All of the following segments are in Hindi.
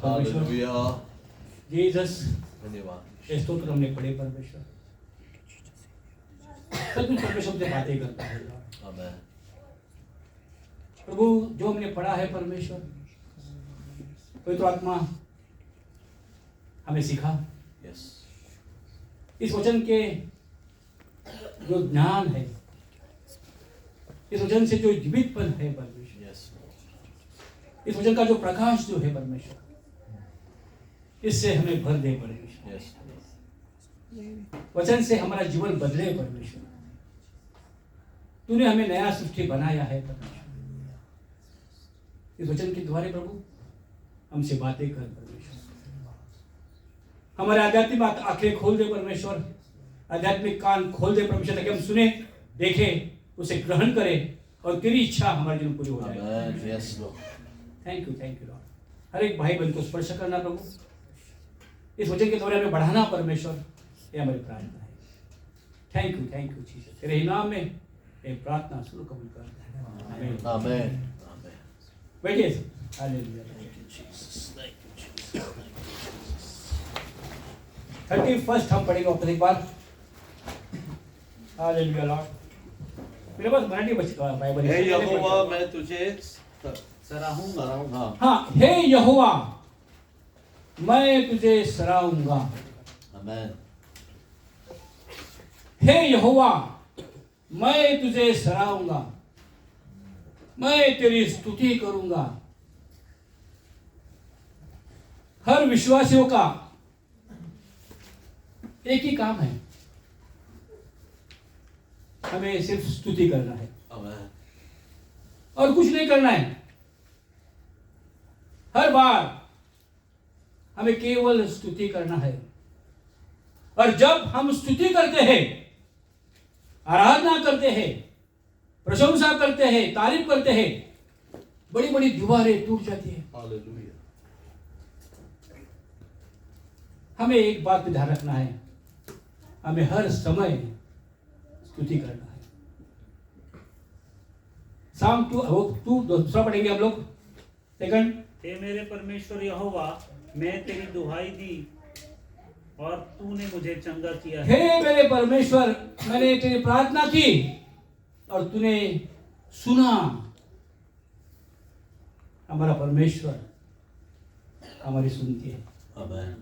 परमेश्वर। जीसस धन्यवाद। ये स्तोत्र हमने पढ़े परमेश्वर, सब कुछ परमेश्वर से बातें करता है आमेन। प्रभु। जो हमने पढ़ा है परमेश्वर, पवित्र आत्मा हमें सिखा। यस। इस वचन के जो ज्ञान है, इस वचन से जो जीवितपन है परमेश्वर, यस। इस वचन का जो प्रकाश जो है परमेश्वर, इससे हमें भर दे परमेश्वर। यस। वचन से हमारा जीवन बदले परमेश्वर। तूने हमें नया सृष्टि बनाया है परमेश्वर। इस वचन के द्वारा प्रभु हमसे बातें कर परमेश्वर। हमारे आध्यात्मिक आंखें खोल दे परमेश्वर, आध्यात्मिक कान खोल दे परमेश्वर, ताकि हम सुने, देखें, उसे ग्रहण करें और तेरी इच्छा हमारे जीवन पूरी हो जाए। Yes lord. Thank you lord. हर एक भाई बहन को स्पर्श करना प्रभु, इस वचन के द्वारा हमें बढ़ाना परमेश्वर, ये हमारी प्रार्थना है। Thank you Jesus. तेरे ही नाम में ये प्रार्थना शुरू कबूल करते हैं। आमीन। आमेन। बैठिए। हालेलुया। 31 हम पढ़ेंगे वापस एक बार। Hallelujah Lord. मेरे पास मराठी बाइबल हे यहोवा मैं तुझे सराहूंगा। हाँ, हे यहोवा मैं तुझे सराहूंगा। आमेन। हे यहोवा मैं तुझे सराहूंगा, मैं तेरी स्तुति करूंगा। हर विश्वासियों का एक ही काम है, हमें सिर्फ स्तुति करना है। आमेन। और कुछ नहीं करना है। हर बार हमें केवल स्तुति करना है। और जब हम स्तुति करते हैं, आराधना करते हैं, प्रशंसा करते हैं, तारीफ करते हैं, बड़ी बड़ी दीवारें टूट जाती है। हालेलुया। हमें एक बात पे ध्यान रखना है, हमें हर समय स्तुति करना है। शाम टू दूसरा पढ़ेंगे हम लोग, सेकंड। हे मेरे परमेश्वर यहोवा, मैं तेरी दुहाई दी और तूने मुझे चंगा किया है। हे मेरे परमेश्वर, मैंने तेरी प्रार्थना की और तूने सुना। हमारा परमेश्वर हमारी सुनती है। आमेन।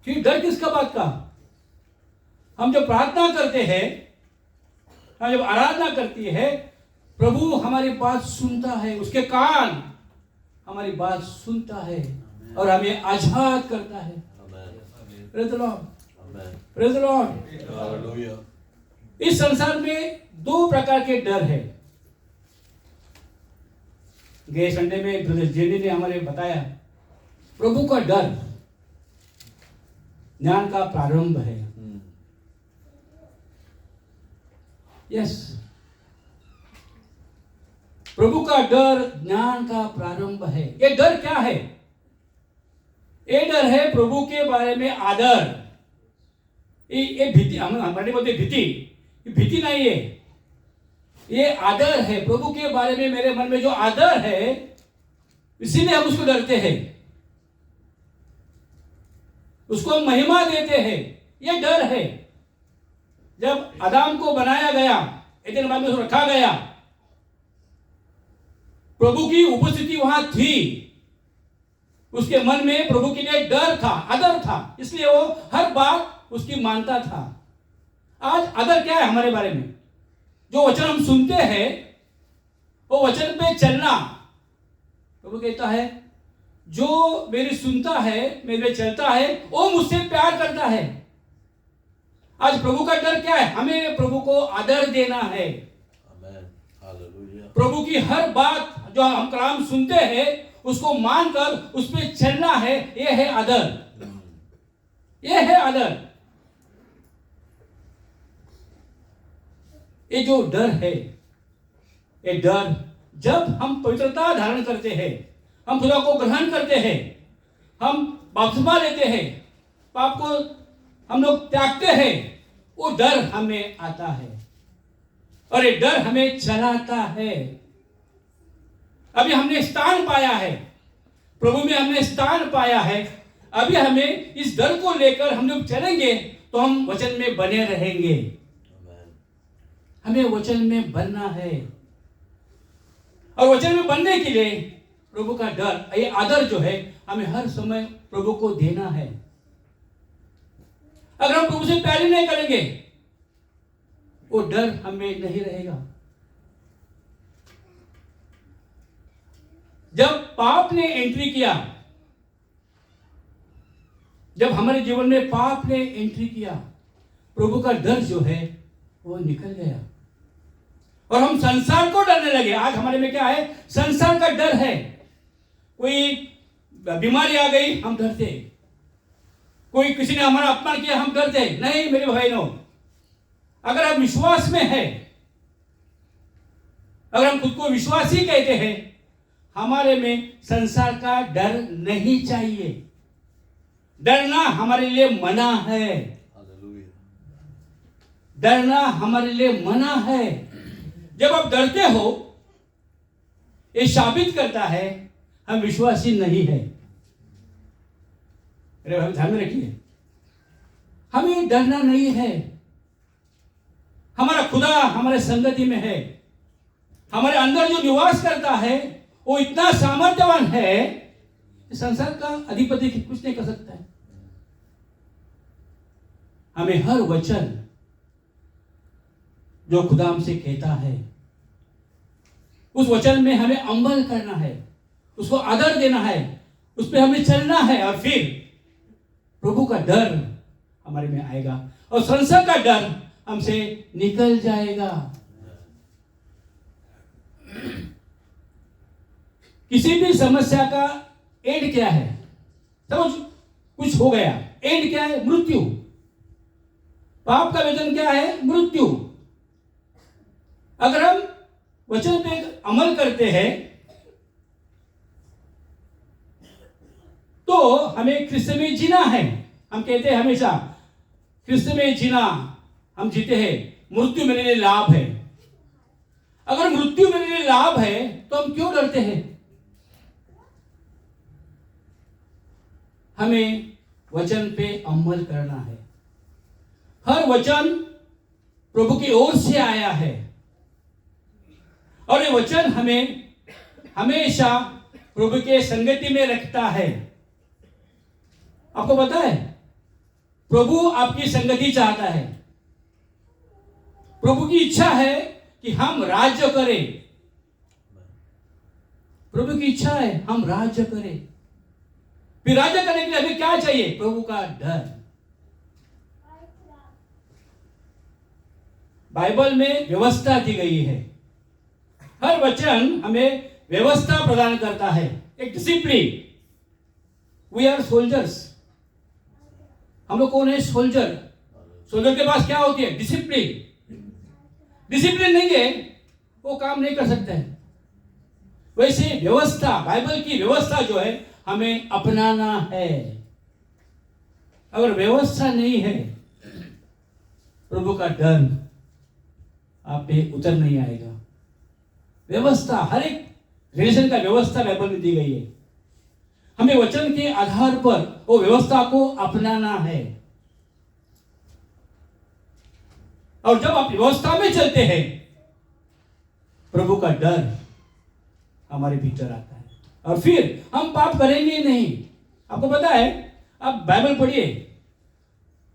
फिर डर किसका बात का? हम जब प्रार्थना करते हैं, हम जब आराधना करती है, प्रभु हमारी बात सुनता है, उसके कान हमारी बात सुनता है और हमें आजाद करता है। Praise the Lord. Praise the Lord. Hallelujah. इस संसार में दो प्रकार के डर है। गए संडे में ब्रदर जेनी ने हमारे बताया, प्रभु का डर ज्ञान का प्रारंभ है। यस, प्रभु का डर ज्ञान का प्रारंभ है। ये डर क्या है? ये डर है प्रभु के बारे में आदर। ये भीति, हम हमारे बोलते भीति, ये भीति नहीं है, ये आदर है। प्रभु के बारे में मेरे मन में जो आदर है, इसीलिए हम उसको डरते हैं, उसको हम महिमा देते हैं। ये डर है। जब आदम को बनाया गया, एदन बाग में उसको रखा गया, प्रभु की उपस्थिति वहां थी, उसके मन में प्रभु के लिए डर था, आदर था, इसलिए वो हर बात उसकी मानता था। आज आदर क्या है हमारे बारे में? जो वचन हम सुनते हैं, वो वचन पे चलना। प्रभु कहता है, जो मेरी सुनता है, मेरे चलता है, वो मुझसे प्यार करता है। आज प्रभु का डर क्या है? हमें प्रभु को आदर देना है। आमेन। हालेलुया। प्रभु की हर बात जो हम कलाम सुनते हैं, उसको मानकर उस पर चलना है। यह है आदर, यह है आदर। ये जो डर है, ये डर जब हम पवित्रता धारण करते हैं, हम खुदा को ग्रहण करते हैं, हम बपतिस्मा लेते हैं, पाप को हम लोग त्यागते हैं, वो डर हमें आता है और ये डर हमें चलाता है। अभी हमने स्थान पाया है, प्रभु में हमने स्थान पाया है, अभी हमें इस डर को लेकर हम लोग चलेंगे तो हम वचन में बने रहेंगे। Amen. हमें वचन में बनना है, और वचन में बनने के लिए प्रभु का डर, ये आदर जो है हमें हर समय प्रभु को देना है। अगर हम प्रभु से प्यार ही नहीं करेंगे, वो डर हमें नहीं रहेगा। जब पाप ने एंट्री किया, जब हमारे जीवन में पाप ने एंट्री किया, प्रभु का डर जो है वो निकल गया और हम संसार को डरने लगे। आज हमारे में क्या है? संसार का डर है। कोई बीमारी आ गई, हम डरते। कोई किसी ने हमारा अपमान किया, हम डरते नहीं। मेरे भाइयों, अगर आप विश्वास में है, अगर हम खुद को विश्वासी कहते हैं, हमारे में संसार का डर नहीं चाहिए। डरना हमारे लिए मना है। Hallelujah. डरना हमारे लिए मना है। जब आप डरते हो, ये साबित करता है हम विश्वासी नहीं है। अरे भाई ध्यान में रखिए, हमें डरना नहीं है। हमारा खुदा हमारे संगति में है। हमारे अंदर जो निवास करता है वो इतना सामर्थ्यवान है, संसार का अधिपति कुछ नहीं कर सकता है। हमें हर वचन जो खुदा हमसे कहता है, उस वचन में हमें अमल करना है, उसको आदर देना है, उस पर हमें चलना है, और फिर प्रभु का डर हमारे में आएगा और संसार का डर हमसे निकल जाएगा। किसी भी समस्या का एंड क्या है? समझ, कुछ हो गया, एंड क्या है? मृत्यु। पाप का वेतन क्या है? मृत्यु। अगर हम वचन पे अमल करते हैं तो हमें ख्रिस्त में जीना है। हम कहते हैं हमेशा, ख्रिस्त में जीना, हम जीते हैं, मृत्यु मेरे लिए लाभ है। अगर मृत्यु मेरे लिए लाभ है तो हम क्यों डरते हैं? हमें वचन पे अमल करना है। हर वचन प्रभु की ओर से आया है और ये वचन हमें हमेशा प्रभु के संगति में रखता है। आपको पता है, प्रभु आपकी संगति चाहता है। प्रभु की इच्छा है कि हम राज्य करें। प्रभु की इच्छा है हम राज्य करें। फिर राज्य करने के लिए हमें क्या चाहिए? प्रभु का डर। बाइबल में व्यवस्था दी गई है। हर वचन हमें व्यवस्था प्रदान करता है, एक डिसिप्लिन। We are soldiers. हम लोग कौन है? सोल्जर। सोल्जर के पास क्या होती है? डिसिप्लिन। डिसिप्लिन नहीं है वो काम नहीं कर सकते हैं। वैसे व्यवस्था, बाइबल की व्यवस्था जो है हमें अपनाना है। अगर व्यवस्था नहीं है, प्रभु का डर आप पे उतर नहीं आएगा। व्यवस्था, हर एक रिलेशन का व्यवस्था बाइबल में दी गई है। हमें वचन के आधार पर वो व्यवस्था को अपनाना है। और जब आप व्यवस्था में चलते हैं, प्रभु का डर हमारे भीतर आता है और फिर हम पाप करेंगे ही नहीं। आपको पता है, आप बाइबल पढ़िए,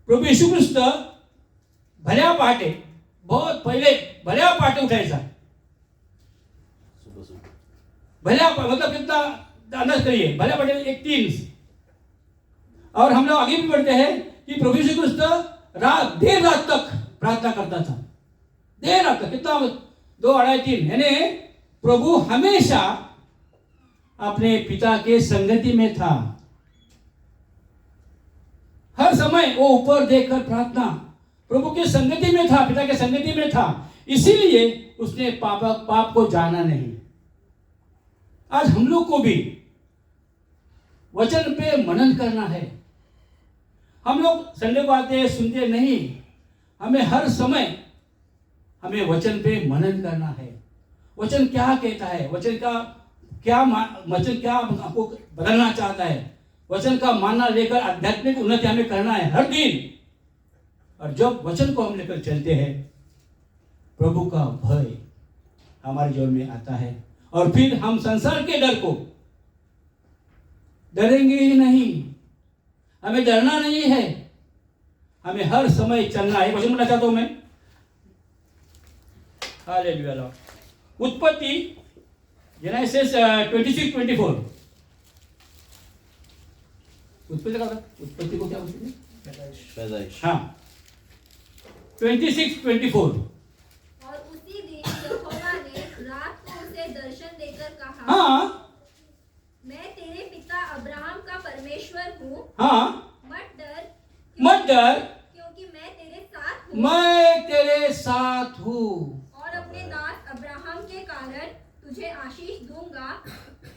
प्रभु यीशु ख्रिस्त भल्या पहाटे, बहुत पहले भल्या पहाटे उठायचा। भल्या मतलब कितना अंदाज करिए, भल्या पहाटे 1:03। और हम लोग आगे भी पढ़ते हैं कि प्रभु यीशु ख्रिस्त देर रात तक प्रार्थना करता था। देर रात तक, कितना? 2, 2:30, 3। यानी प्रभु हमेशा अपने पिता के संगति में था। हर समय वो ऊपर देखकर प्रार्थना, प्रभु के संगति में था, पिता के संगति में था। इसीलिए उसने पाप को जाना नहीं। आज हम लोग को भी वचन पे मनन करना है। हम लोग संडे को आते हैं, सुनते नहीं। हमें हर समय हमें वचन पे मनन करना है। वचन क्या कहता है, वचन का वचन क्या आपको बदलना चाहता है। वचन का मानना लेकर आध्यात्मिक उन्नति हमें करना है हर दिन। और जब वचन को हम लेकर चलते हैं, प्रभु का भय हमारे जीवन में आता है और फिर हम संसार के डर को डरेंगे ही नहीं। हमें डरना नहीं है, हमें हर समय चलना है। वचन बोलना चाहता हूं मैं, हालेलुया लॉर्ड। उत्पत्ति जेनेसिस 26:24। उत्पत्ति का उत्पत्ति को क्या बोलते हैं? पैदाइश। हाँ, 26:24। और उसी दिन यहोवा ने रात को उसे दर्शन देकर कहा, हाँ मैं तेरे पिता अब्राहम का परमेश्वर हूँ, हाँ, मत डर, मत डर, क्योंकि मैं तेरे साथ हूँ मैं तेरे साथ हूँ और अपने दास अब्राहम के कारण तुझे आशीष दूंगा।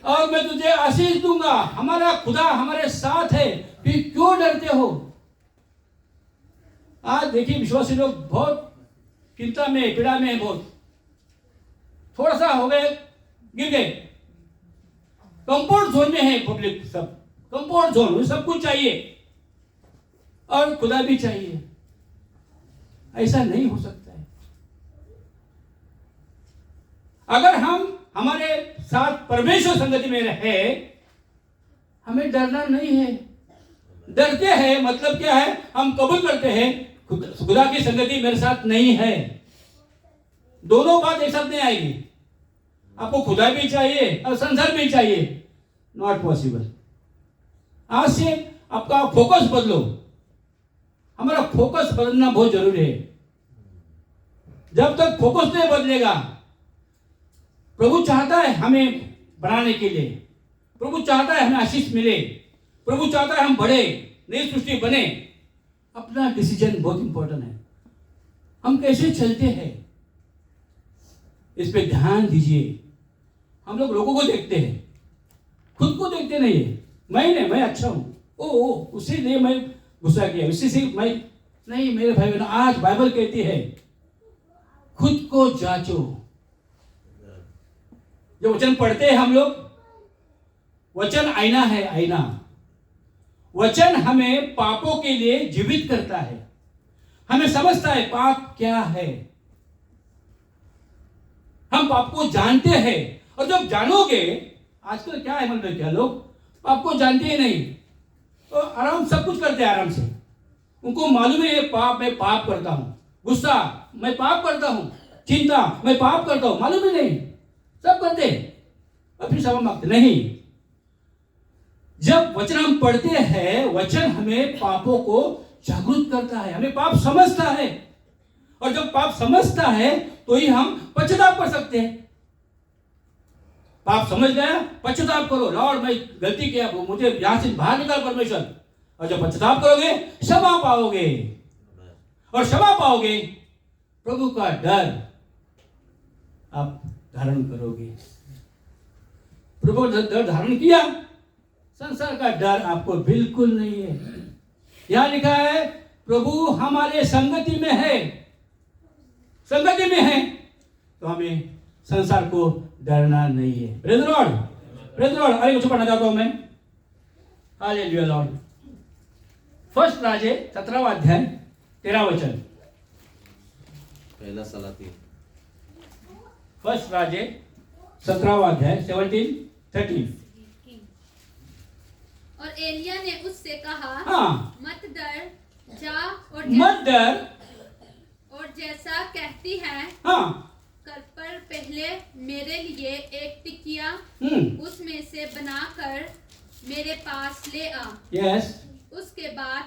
और मैं तुझे आशीष दूंगा। हमारा खुदा हमारे साथ है, फिर क्यों डरते हो? आज देखिए विश्वासी लोग बहुत चिंता में, पीड़ा में, बहुत थोड़ा सा हो गए, गिर गए। कंफर्ट जोन में है पब्लिक, सब कंफर्ट जोन, सब कुछ चाहिए और खुदा भी चाहिए। ऐसा नहीं हो सकता है। अगर हम हमारे साथ परमेश्वर संगति में रहे, हमें डरना नहीं है। डरते हैं मतलब क्या है? हम कबूल करते हैं खुदा की संगति मेरे साथ नहीं है। दोनों बात एक साथ नहीं आएगी। आपको खुदा भी चाहिए और संसार भी चाहिए, नॉट पॉसिबल। आज से आपका फोकस बदलो। हमारा फोकस बदलना बहुत जरूरी है। जब तक फोकस नहीं बदलेगा, प्रभु चाहता है हमें बनाने के लिए, प्रभु चाहता है हमें आशीष मिले, प्रभु चाहता है हम बढ़े, नई सृष्टि बने। अपना डिसीजन बहुत इंपॉर्टेंट है। हम कैसे चलते हैं इस पे ध्यान दीजिए। हम लोग लोगों को देखते हैं, खुद को देखते नहीं है। मैं अच्छा हूं, ओ उसी ने मैं गुस्सा किया, उसी से मैं नहीं। मेरे भाई बहनों, आज बाइबल कहती है खुद को जांचो। जो वचन पढ़ते हैं हम लोग, वचन आईना है, आईना। वचन हमें पापों के लिए जीवित करता है, हमें समझता है पाप क्या है। हम पाप को जानते हैं, और जब जानोगे, आजकल क्या है मतलब क्या, लोग पाप को जानते ही नहीं, तो आराम सब कुछ करते हैं आराम से। उनको मालूम है ये पाप, मैं पाप करता हूं। गुस्सा, मैं पाप करता हूं। चिंता, मैं पाप करता हूं। मालूम ही नहीं, सब करते और फिर क्षमा मांगते नहीं। जब वचन हम पढ़ते हैं, वचन हमें पापों को जागरूक करता है, हमें पाप समझता है। और जब पाप समझता है तो ही हम पश्चाताप कर सकते हैं। पाप समझ गया, पश्चाताप करो, लॉर्ड मैं गलती किया, मुझे यहां से बाहर निकाल परमेश्वर। और जब पश्चाताप करोगे, क्षमा पाओगे, और क्षमा पाओगे, प्रभु का डर आप धारण करोगे। प्रभु का डर धारण किया, संसार का डर आपको बिल्कुल नहीं है। यहां लिखा है प्रभु हमारे संगति में है, संगति में है, तो हमें संसार को डरना नहीं है। Praise the Lord, praise the Lord. अरे कुछ पढ़ना चाहता हूं मैं, हालेलुया लॉर्ड। फर्स्ट राजे 17वां अध्याय 13 वचन। पहला सलाती। फर्स्ट राजे 17वां अध्याय 17-13। और एलिया ने उससे कहा, हाँ, मत डर, जा मत डर, और जैसा कहती है हाँ, कर, पर पहले मेरे लिए एक टिकिया उसमें से बनाकर मेरे पास ले आ। यस, उसके बाद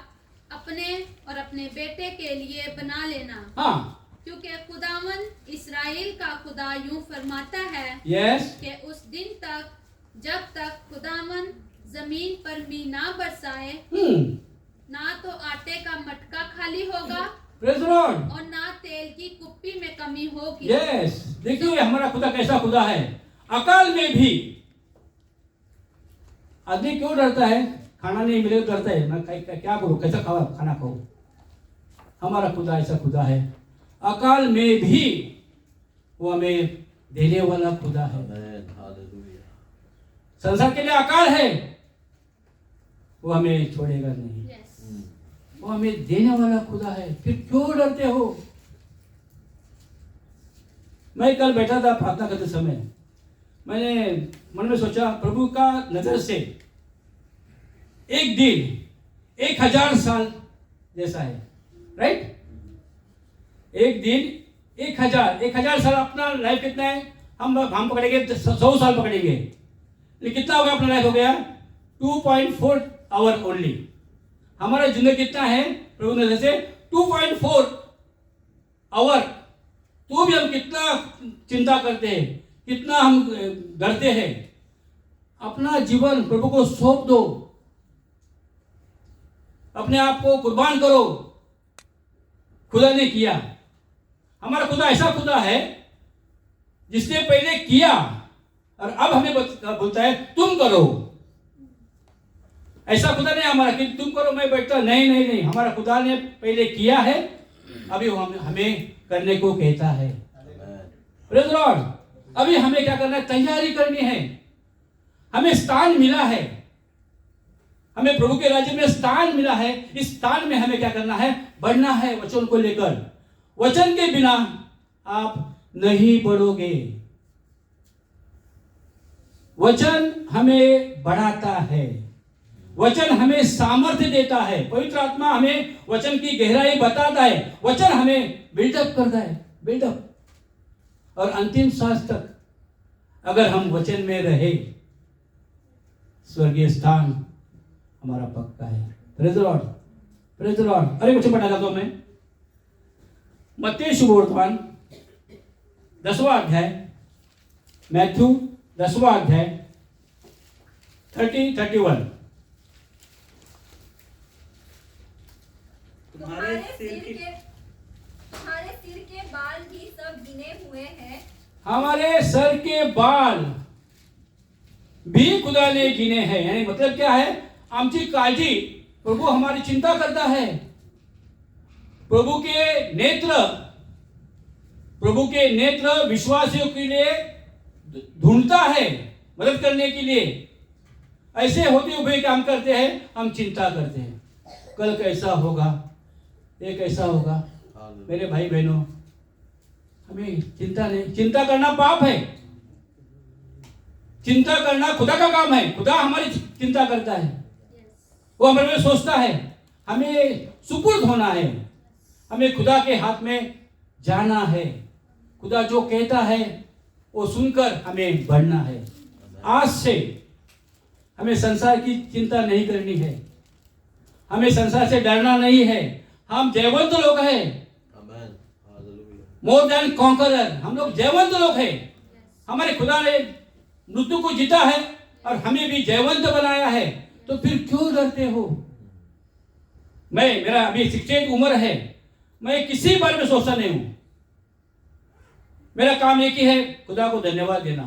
अपने और अपने बेटे के लिए बना लेना। हाँ, क्योंकि खुदावन इस्राएल का खुदा यूं फरमाता है यस, कि उस दिन तक जब तक खुदावन जमीन पर मी ना बरसाए, ना तो आटे का मटका खाली होगा, प्रेज़ द लॉर्ड, और ना तेल की कुप्पी में कमी होगी। यस। देखिए हमारा खुदा कैसा खुदा है। अकाल में भी आदमी क्यों डरता है? खाना नहीं मिले तो डरता है, मैं क्या करूं, कैसा खाना खाऊं। हमारा खुदा ऐसा खुदा है, अकाल में भी वो हमें देने वाला खुदा है। संसार के लिए अकाल है, वो हमें छोड़ेगा नहीं। Yes. वो हमें देने वाला खुदा है, फिर क्यों डरते हो? मैं कल बैठा था प्रार्थना करते समय, मैंने मन में सोचा प्रभु का नजर से एक दिन 1000 साल जैसा है, राइट? एक दिन 1000 साल, अपना लाइफ कितना है? हम पकड़ेंगे 100 साल पकड़ेंगे, लेकिन कितना होगा अपना लाइफ? हो गया 2.4 आवर ओनली। हमारा जिंदगी कितना है प्रभु ने जैसे 2.4 आवर। तो भी हम कितना चिंता करते हैं, कितना हम डरते हैं। अपना जीवन प्रभु को सौंप दो, अपने आप को कुर्बान करो। खुदा ने किया, हमारा खुदा ऐसा खुदा है जिसने पहले किया और अब हमें बोलता है तुम करो। ऐसा खुदा नहीं हमारा कि तुम करो मैं बैठता, नहीं। हमारा खुदा ने पहले किया है, अभी हमें करने को कहता है। Praise the Lord. अभी हमें क्या करना है? तैयारी करनी है। हमें स्थान मिला है, हमें प्रभु के राज्य में स्थान मिला है। इस स्थान में हमें क्या करना है? बढ़ना है वचन को लेकर। वचन के बिना आप नहीं बढ़ोगे। वचन हमें बढ़ाता है, वचन हमें सामर्थ्य देता है। पवित्र आत्मा हमें वचन की गहराई बताता है, वचन हमें बिल्डअप करता है, बिल्डअप। और अंतिम सांस तक अगर हम वचन में रहे, स्वर्गीय स्थान हमारा पक्का है। Praise the Lord, praise the Lord. अरे कुछ पढ़ा था तो मैं मत्ती शुभवर्तमान 10वां अध्याय, मैथ्यू 10वां अध्याय 30-31। तुम्हारे सिर की तुम्हारे सिर के बाल भी सब गिने हुए हैं। हमारे सर के बाल भी खुदा ने गिने हैं। यानी मतलब क्या है? आमची काळजी, प्रभु हमारी चिंता करता है। प्रभु के नेत्र विश्वासियों के लिए ढूंढता है, मदद करने के लिए। ऐसे होते हुए काम करते हैं, हम चिंता करते हैं कल कैसा होगा, ये कैसा होगा। मेरे भाई बहनों, हमें चिंता नहीं, चिंता करना पाप है। चिंता करना खुदा का काम है। खुदा हमारी चिंता करता है, वो हमारे में सोचता है। हमें सुपुर्द होना है, हमें खुदा के हाथ में जाना है। खुदा जो कहता है वो सुनकर हमें बढ़ना है। आज से हमें संसार की चिंता नहीं करनी है, हमें संसार से डरना नहीं है। हम जयवंत लोग हैं, मोर देन कॉन्करर। हम लोग जयवंत लोग हैं। हमारे खुदा ने मृत्यु को जीता है और हमें भी जयवंत बनाया है, तो फिर क्यों डरते हो? मेरा अभी 68 उम्र है, मैं किसी बारे में सोचता नहीं हूं। मेरा काम एक ही है, खुदा को धन्यवाद देना,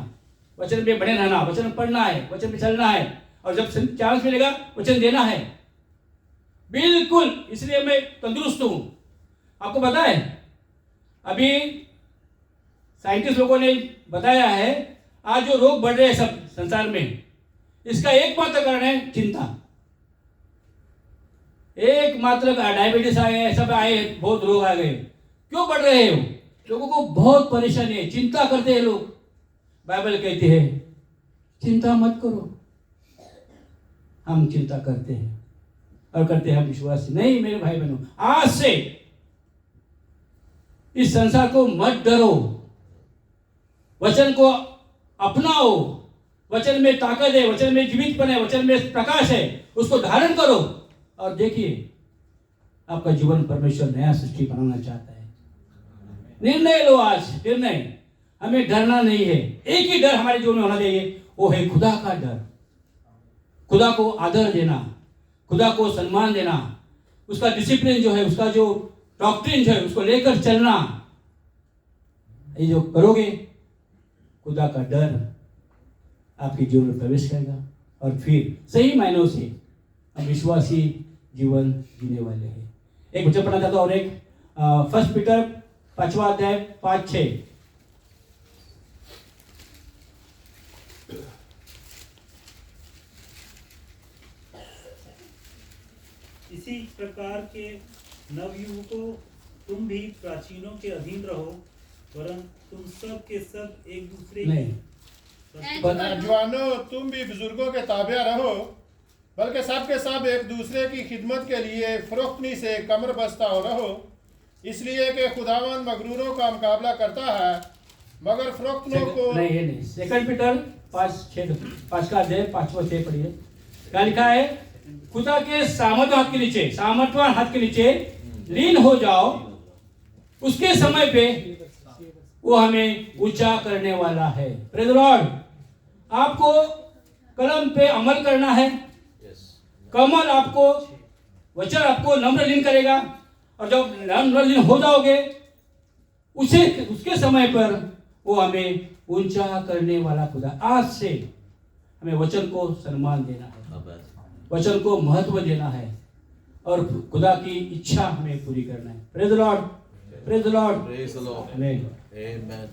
वचन पे बने रहना, वचन पढ़ना है, वचन पे चलना है, और जब चांस मिलेगा वचन देना है। बिल्कुल, इसलिए मैं तंदुरुस्त हूं। आपको पता है, अभी साइंटिस्ट लोगों ने बताया है, आज जो रोग बढ़ रहे हैं सब संसार में, इसका एकमात्र कारण है चिंता। एकमात्र डायबिटीज आए, सब आए, बहुत रोग आ गए। क्यों बढ़ रहे हो? लोगों को बहुत परेशानी है, चिंता करते हैं लोग। बाइबल कहती है चिंता मत करो। हम चिंता करते हैं और करते हैं हम विश्वासी नहीं। मेरे भाई बहनों, आज से इस संसार को मत डरो, वचन को अपनाओ। वचन में ताकत है, वचन में जीवितपन है, वचन में प्रकाश है। उसको धारण करो और देखिए आपका जीवन परमेश्वर नया सृष्टि बनाना चाहता है। निर्णय लो आज, निर्णय। हमें डरना नहीं है। एक ही डर हमारे जीवन में होना चाहिए, वो है खुदा का डर। खुदा को आदर देना, खुदा को सम्मान देना, उसका डिसिप्लिन जो है, उसका जो डॉक्ट्रिन जो है, उसको लेकर चलना। ये जो करोगे, खुदा का डर आपके जीवन में प्रवेश करेगा और फिर सही मायनों से हम विश्वासी जीवन जीने वाले हैं। एक वचन पढ़ना चाहता हूं और एक 1 पीटर 5वां अध्याय 5-6। इसी प्रकार के नवयुवकों, तुम भी प्राचीनों के अधीन रहो, वरन तुम सब के सब एक दूसरे नहीं। नौजवानों, तुम भी बुजुर्गों के ताबिया रहो, बल्कि सब के सब एक दूसरे की खिदमत के लिए फरोख्तनी से कमर बस्ता हो रहो, इसलिए कि खुदावंद मगरूरों का मुकाबला करता है, मगर फरोख्तनों को नहीं, ये नहीं। 2 पीटर 5 का अध्याय 5वां 6 पढ़िए। क्या लिखा है? खुदा के सामर्थवान हाथ के नीचे लीन हो जाओ, उसके समय पे वो हमें ऊंचा करने वाला है। Praise the Lord. आपको कलम पे अमल करना है। कमल आपको, वचन आपको नम्र लीन करेगा, और जब नम्र लीन हो जाओगे उसके समय पर वो हमें ऊंचा करने वाला खुदा। आज से हमें वचन को सम्मान देना है, वचन को महत्व देना है, और खुदा की इच्छा हमें पूरी करना है। Praise the Lord, praise the Lord, Praise the Lord. आमीन। Amen.